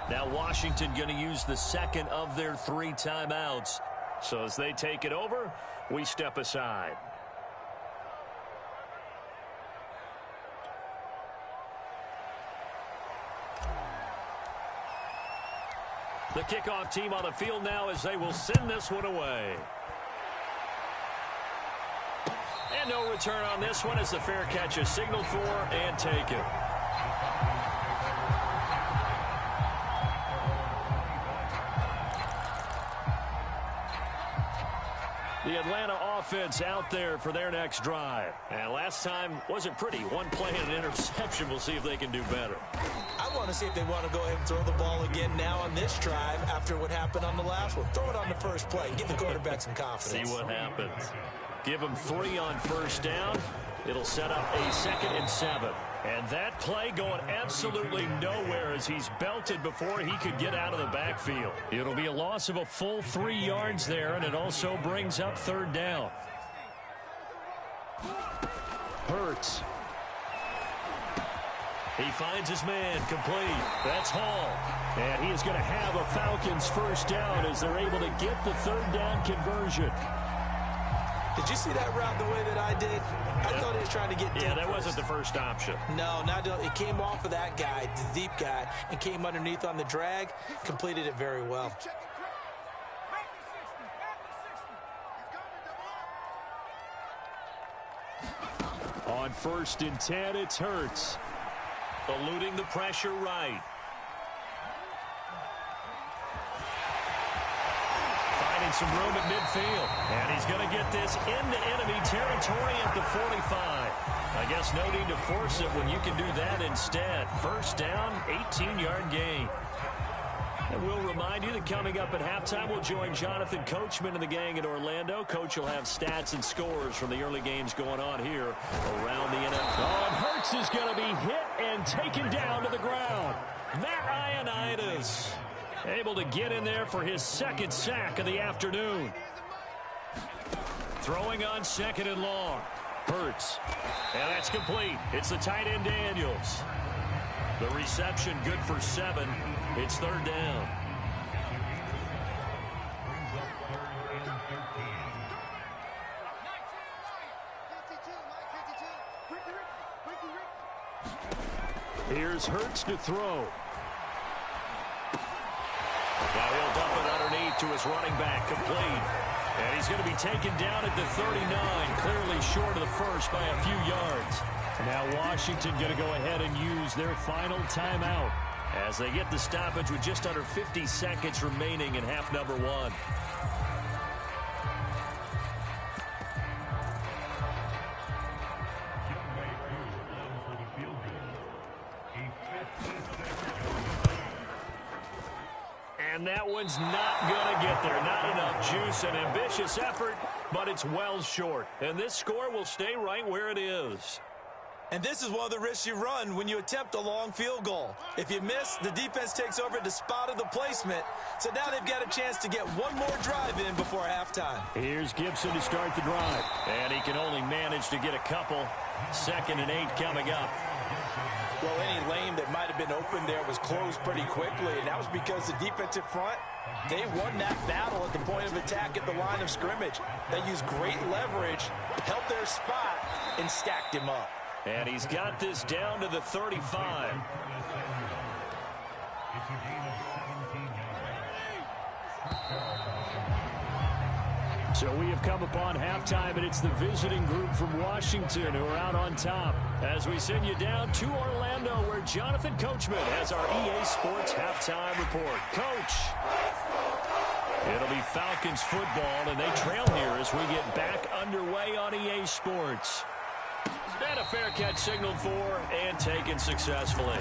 Now Washington going to use the second of their 3 timeouts. So as they take it over, we step aside. The kickoff team on the field now as they will send this one away. And no return on this one as the fair catch is signaled for and taken. The Atlanta offense out there for their next drive. And last time wasn't pretty. One play and an interception. We'll see if they can do better. I want to see if they want to go ahead and throw the ball again now on this drive after what happened on the last one. Throw it on the first play. Give the quarterback some confidence. See what happens. Give them 3 on first down. It'll set up a 2nd and 7. And that play going absolutely nowhere as he's belted before he could get out of the backfield. It'll be a loss of a full 3 yards there, and it also brings up 3rd down. Hurts. He finds his man complete. That's Hall. And he is going to have a Falcons first down as they're able to get the 3rd down conversion. Did you see that route the way that I did? I thought he was trying to get deep. Yeah, that wasn't the first option. No, it came off of that guy, the deep guy, and came underneath on the drag. Completed it very well. On 1st and 10, it's Hurts. Eluding the pressure right. Finding some room at midfield. And he's going to get this into enemy territory at the 45. I guess no need to force it when you can do that instead. First down, 18-yard gain. And we'll remind you that coming up at halftime, we'll join Jonathan Coachman and the gang in Orlando. Coach will have stats and scores from the early games going on here around the NFL. Oh, and Hurts is going to be hit and taken down to the ground. Matt Ioannidis able to get in there for his 2nd sack of the afternoon. Throwing on 2nd and long. Hurts. And that's complete. It's the tight end Daniels. The reception good for 7. It's 3rd down. Here's Hurts to throw. Now he'll dump it underneath to his running back, complete. And he's going to be taken down at the 39, clearly short of the first by a few yards. Now Washington going to go ahead and use their final timeout as they get the stoppage with just under 50 seconds remaining in half number 1. And that one's not going to get there. Not enough juice, an ambitious effort, but it's well short. And this score will stay right where it is. And this is one of the risks you run when you attempt a long field goal. If you miss, the defense takes over the spot of the placement. So now they've got a chance to get one more drive in before halftime. Here's Gibson to start the drive. And he can only manage to get a couple. 2nd and 8 coming up. Well, any lane that might have been open there was closed pretty quickly, and that was because the defensive front, they won that battle at the point of attack at the line of scrimmage. They used great leverage, held their spot, and stacked him up. And he's got this down to the 35. So we have come upon halftime, and it's the visiting group from Washington who are out on top. As we send you down to Orlando, where Jonathan Coachman has our EA Sports halftime report. Coach. It'll be Falcons football, and they trail here as we get back underway on EA Sports. And a fair catch signaled for and taken successfully.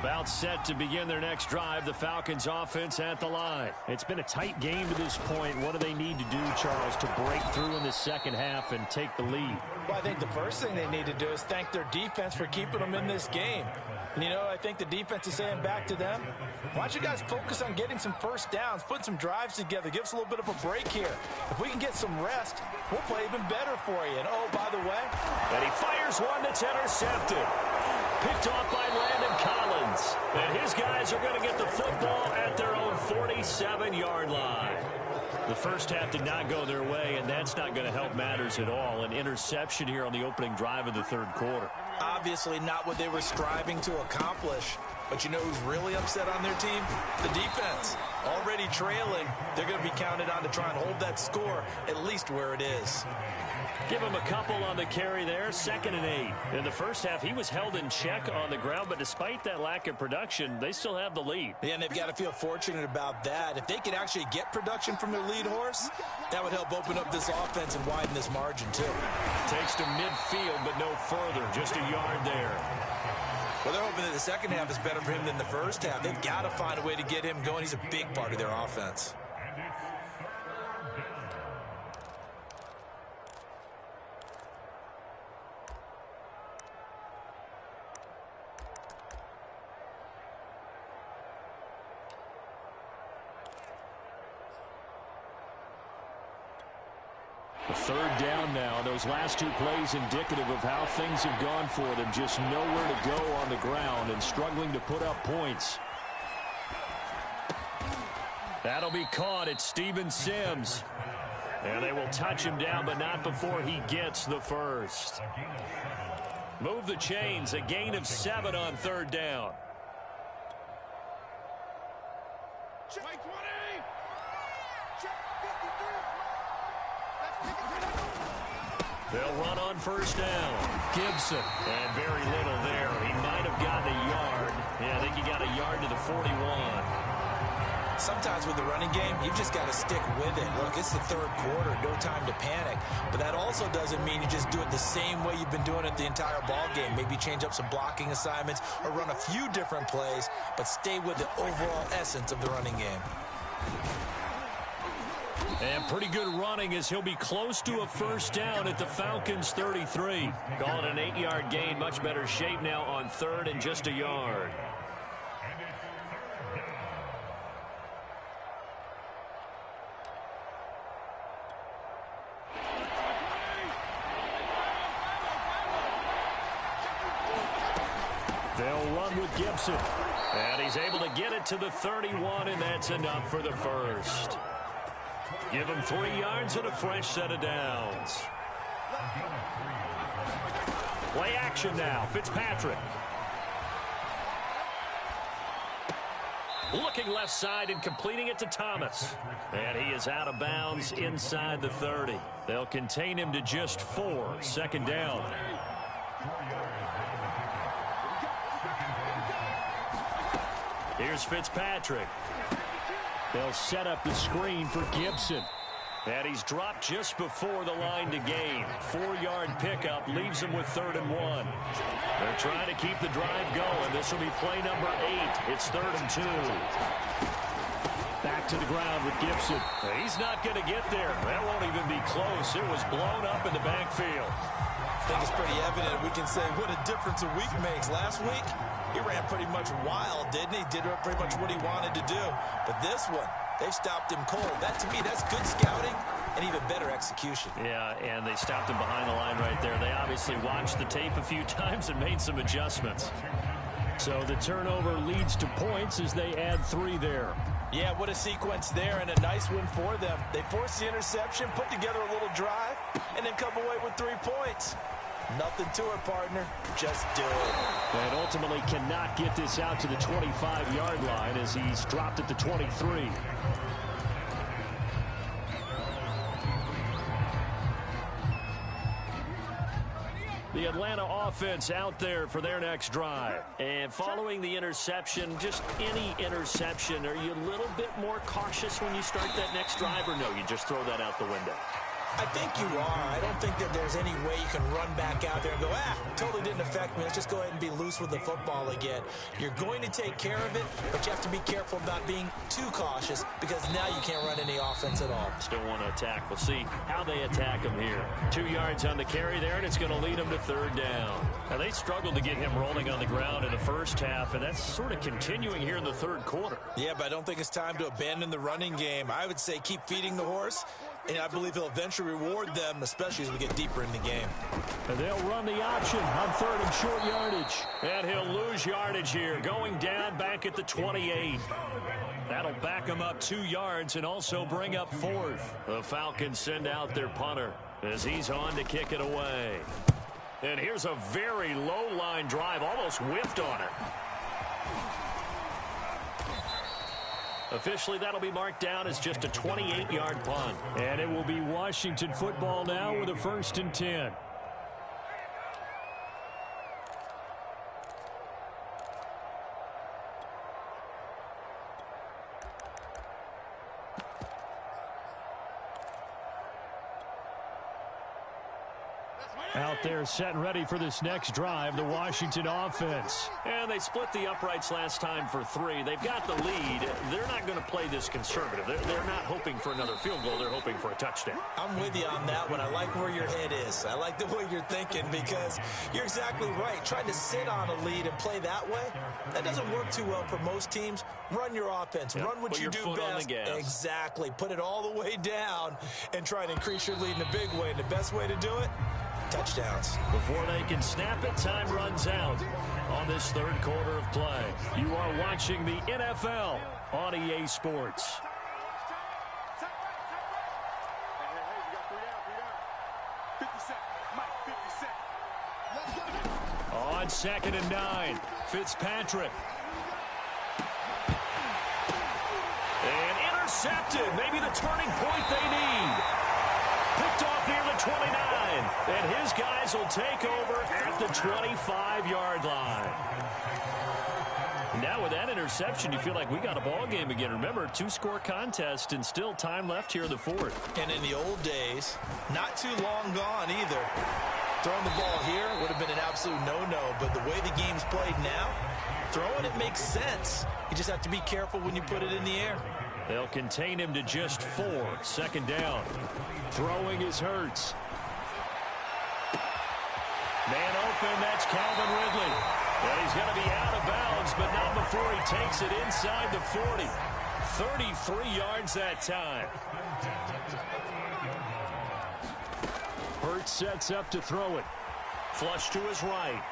About set to begin their next drive, the Falcons offense at the line. It's been a tight game to this point. What do they need to do, Charles, to break through in the second half and take the lead? Well, I think the first thing they need to do is thank their defense for keeping them in this game. And you know, I think the defense is saying back to them, why don't you guys focus on getting some first downs, put some drives together, give us a little bit of a break here. If we can get some rest, we'll play even better for you. And oh, by the way, and he fires one that's intercepted. Picked off by Landon Collins. And his guys are going to get the football at their own 47-yard line. The first half did not go their way, and that's not going to help matters at all. An interception here on the opening drive of the third quarter. Obviously not what they were striving to accomplish. But you know who's really upset on their team? The defense. Already trailing, they're going to be counted on to try and hold that score at least where it is. Give him a couple on the carry there, 2nd and 8. In the first half, he was held in check on the ground, but despite that lack of production, they still have the lead. Yeah, and they've got to feel fortunate about that. If they could actually get production from their lead horse, that would help open up this offense and widen this margin too. Takes to midfield, but no further, just a yard there. Well, they're hoping that the second half is better for him than the first half. They've got to find a way to get him going. He's a big part of their offense. Third down now. Those last two plays indicative of how things have gone for them. Just nowhere to go on the ground and struggling to put up points. That'll be caught. It's Steven Sims. And they will touch him down, but not before he gets the first. Move the chains. A gain of 7 on third down. They'll run on first down. Gibson. And very little there. He might have gotten a yard. Yeah, I think he got a yard to the 41. Sometimes with the running game, you've just got to stick with it. Look, it's the third quarter, no time to panic. But that also doesn't mean you just do it the same way you've been doing it the entire ball game. Maybe change up some blocking assignments or run a few different plays, but stay with the overall essence of the running game. And pretty good running as he'll be close to a first down at the Falcons' 33. Call it an 8-yard gain. Much better shape now on third and just a yard. They'll run with Gibson. And he's able to get it to the 31, and that's enough for the first. Give him 3 yards and a fresh set of downs. Play action now. Fitzpatrick. Looking left side and completing it to Thomas. And he is out of bounds inside the 30. They'll contain him to just 4. Second down. Here's Fitzpatrick. They'll set up the screen for Gibson. And he's dropped just before the line to gain. 4-yard pickup leaves him with 3rd and 1. They're trying to keep the drive going. This will be play number 8. It's 3rd and 2. Back to the ground with Gibson. He's not going to get there. That won't even be close. It was blown up in the backfield. I think it's pretty evident. We can say what a difference a week makes. Last week, he ran pretty much wild, didn't he? Did pretty much what he wanted to do. But this one, they've stopped him cold. That, to me, that's good scouting and even better execution. Yeah, and they stopped him behind the line right there. They obviously watched the tape a few times and made some adjustments. So the turnover leads to points as they add 3 there. Yeah, what a sequence there and a nice win for them. They forced the interception, put together a little drive, and then come away with 3 points. Nothing to it, partner. Just do it. And ultimately cannot get this out to the 25-yard line as he's dropped at the 23. The Atlanta offense out there for their next drive. And following the interception, just any interception, are you a little bit more cautious when you start that next drive, or no, you just throw that out the window? I think you are. I don't think that there's any way you can run back out there and go, totally didn't affect me. Let's just go ahead and be loose with the football again. You're going to take care of it, but you have to be careful about being too cautious because now you can't run any offense at all. Still want to attack. We'll see how they attack him here. 2 yards on the carry there, and it's going to lead him to third down. Now, they struggled to get him rolling on the ground in the first half, and that's sort of continuing here in the third quarter. Yeah, but I don't think it's time to abandon the running game. I would say keep feeding the horse, and I believe he'll eventually reward them, especially as we get deeper in the game. And they'll run the option on third and short yardage. And he'll lose yardage here, going down back at the 28. That'll back him up 2 yards and also bring up fourth. The Falcons send out their punter as he's on to kick it away. And here's a very low-line drive, almost whiffed on it. Officially, that'll be marked down as just a 28-yard punt. And it will be Washington football now with a 1st and 10. Out there set and ready for this next drive, the Washington offense. And they split the uprights last time for 3. They've got the lead. They're not going to play this conservative. They're not hoping for another field goal. They're hoping for a touchdown. I'm with you on that one. I like where your head is. I like the way you're thinking because you're exactly right. Trying to sit on a lead and play that way, that doesn't work too well for most teams. Run your offense. Yep. Run what you do best. Exactly. Put it all the way down and try to increase your lead in a big way. And the best way to do it, touchdowns. Before they can snap it, time runs out on this third quarter of play. You are watching the NFL on EA Sports. On 2nd and 9, Fitzpatrick. And intercepted. Maybe the turning point they need. Picked off near the 29. And his guys will take over at the 25-yard line. Now with that interception, you feel like we got a ball game again. Remember, 2-score contest and still time left here in the 4th. And in the old days, not too long gone either. Throwing the ball here would have been an absolute no-no, but the way the game's played now, throwing it makes sense. You just have to be careful when you put it in the air. They'll contain him to just 4. 2nd down. Throwing is Hurts. Man open, that's Calvin Ridley. And he's going to be out of bounds, but not before he takes it inside the 40. 33 yards that time. Hurts sets up to throw it. Flush to his right.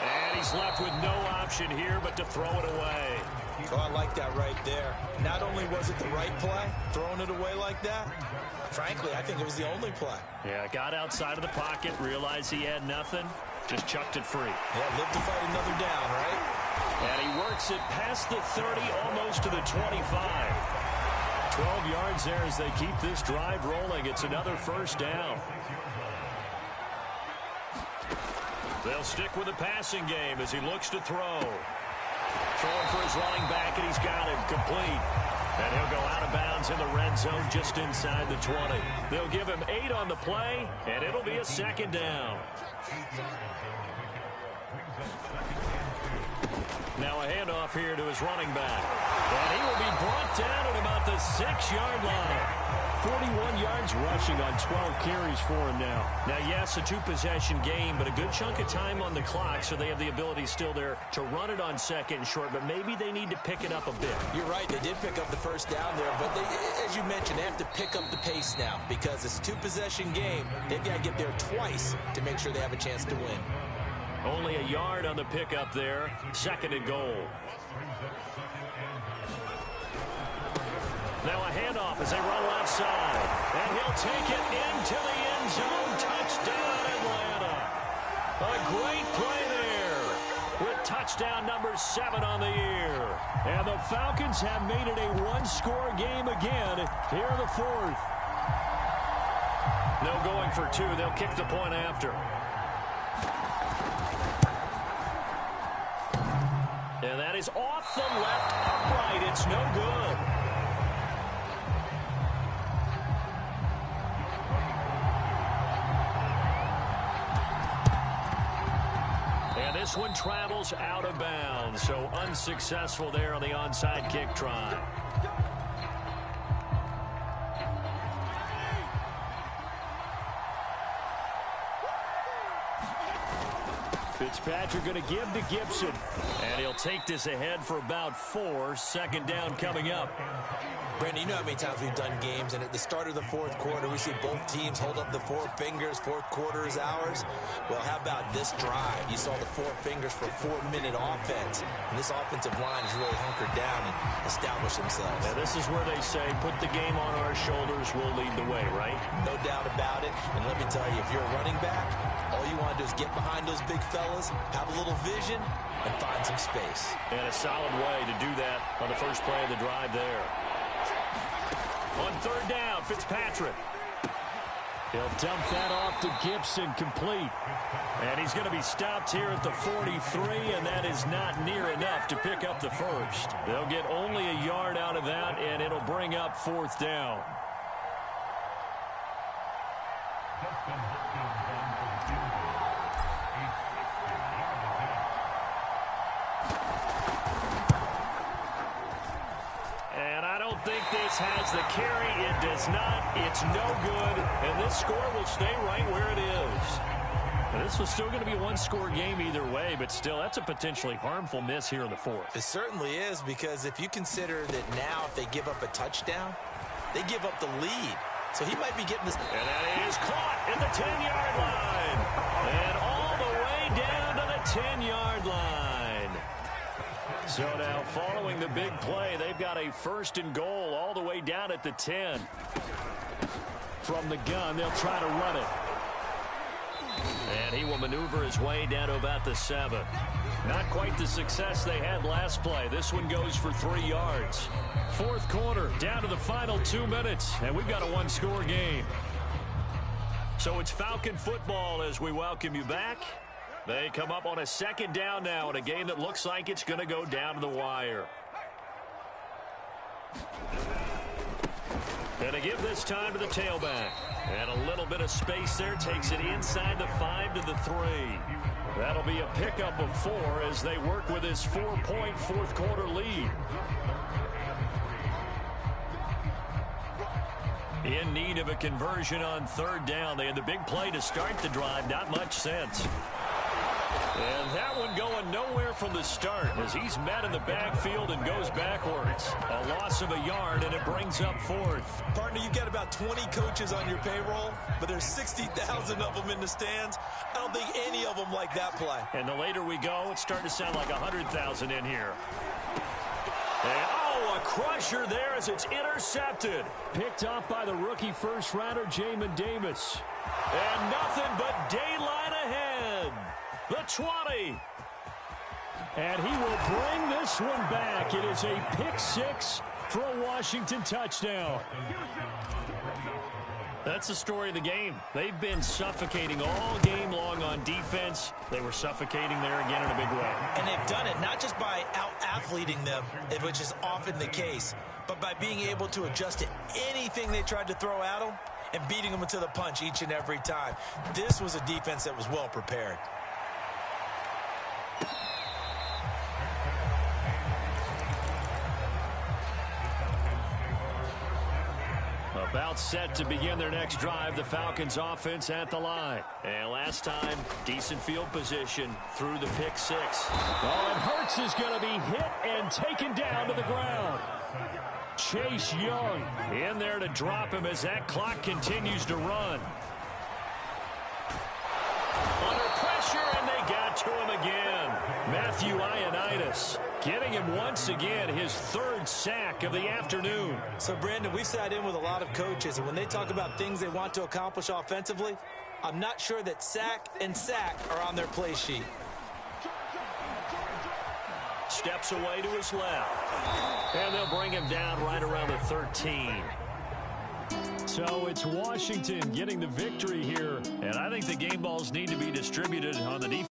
And he's left with no option here but to throw it away. Oh, I like that right there. Not only was it the right play, throwing it away like that, frankly, I think it was the only play. Yeah, got outside of the pocket, realized he had nothing, just chucked it free. Yeah, live to fight another down, right? And he works it past the 30, almost to the 25. 12 yards there as they keep this drive rolling. It's another 1st down. They'll stick with the passing game as he looks to throw. Throwing for his running back, and he's got him complete. And he'll go out of bounds in the red zone just inside the 20. They'll give him 8 on the play, and it'll be a 2nd down. Now a handoff here to his running back. And he will be brought down at about the 6-yard line. 41 yards rushing on 12 carries for him now. Now, yes, a 2-possession game, but a good chunk of time on the clock, so they have the ability still there to run it on 2nd and short, but maybe they need to pick it up a bit. You're right. They did pick up the 1st down there, but they, as you mentioned, they have to pick up the pace now because it's a 2-possession game. They've got to get there twice to make sure they have a chance to win. Only a yard on the pickup there. 2nd and goal. Now a handoff as they run left side. And he'll take it into the end zone. Touchdown, Atlanta. A great play there with touchdown number 7 on the year. And the Falcons have made it a 1-score game again here in the 4th. No going for 2. They'll kick the point after. And that is off the left upright. It's no good. And this one travels out of bounds, so unsuccessful there on the onside kick try. Fitzpatrick going to give to Gibson. And he'll take this ahead for about 4. Second down coming up. Brandon, you know how many times we've done games, and at the start of the fourth quarter, we see both teams hold up the 4 fingers, fourth quarter is ours. Well, how about this drive? You saw the 4 fingers for 4-minute offense, and this offensive line has really hunkered down and established themselves. Yeah, this is where they say, put the game on our shoulders, we'll lead the way, right? No doubt about it, and let me tell you, if you're a running back, all you want to do is get behind those big fellas, have a little vision, and find some space. And a solid way to do that on the first play of the drive there. On third down, Fitzpatrick. He'll dump that off to Gibson, complete. And he's going to be stopped here at the 43, and that is not near enough to pick up the first. They'll get only a yard out of that, and it'll bring up fourth down. Think this has the carry. It does not. It's no good. And this score will stay right where it is. And this was still going to be a one-score game either way, but still, that's a potentially harmful miss here in the fourth. It certainly is, because if you consider that now if they give up a touchdown, they give up the lead. So he might be getting this. And that is caught at the 10-yard line. And all the way down to the 10-yard line. So now, following the big play, they've got a first and goal all the way down at the 10. From the gun, they'll try to run it. And he will maneuver his way down to about the 7. Not quite the success they had last play. This one goes for 3 yards. Fourth quarter, down to the final 2 minutes, and we've got a one-score game. So it's Falcon football as we welcome you back. They come up on a second down now in a game that looks like it's going to go down to the wire. And to give this time to the tailback. And a little bit of space there takes it inside the 5 to the 3. That'll be a pickup of 4 as they work with his 4-point fourth quarter lead. In need of a conversion on third down. They had the big play to start the drive. Not much sense. And that one going nowhere from the start as he's met in the backfield and goes backwards. A loss of a yard, and it brings up fourth. Partner, you've got about 20 coaches on your payroll, but there's 60,000 of them in the stands. I don't think any of them like that play. And the later we go, it's starting to sound like 100,000 in here. And, oh, a crusher there as it's intercepted. Picked up by the rookie first-rounder, Jamin Davis. And nothing but daylight ahead. The 20. And he will bring this one back. It is a pick 6 for a Washington touchdown. That's the story of the game. They've been suffocating all game long on defense. They were suffocating there again in a big way. And they've done it not just by out-athleting them, which is often the case, but by being able to adjust to anything they tried to throw at them and beating them to the punch each and every time. This was a defense that was well prepared. About set to begin their next drive, the Falcons offense at the line. And last time, decent field position through the pick 6. Oh, and Hurts is going to be hit and taken down to the ground. Chase Young in there to drop him as that clock continues to run. Under pressure, and they got to him again. Matthew Ioannidis getting him once again his 3rd sack of the afternoon. So, Brandon, we've sat in with a lot of coaches, and when they talk about things they want to accomplish offensively, I'm not sure that sack and sack are on their play sheet. Steps away to his left. And they'll bring him down right around the 13. So it's Washington getting the victory here. And I think the game balls need to be distributed on the defense.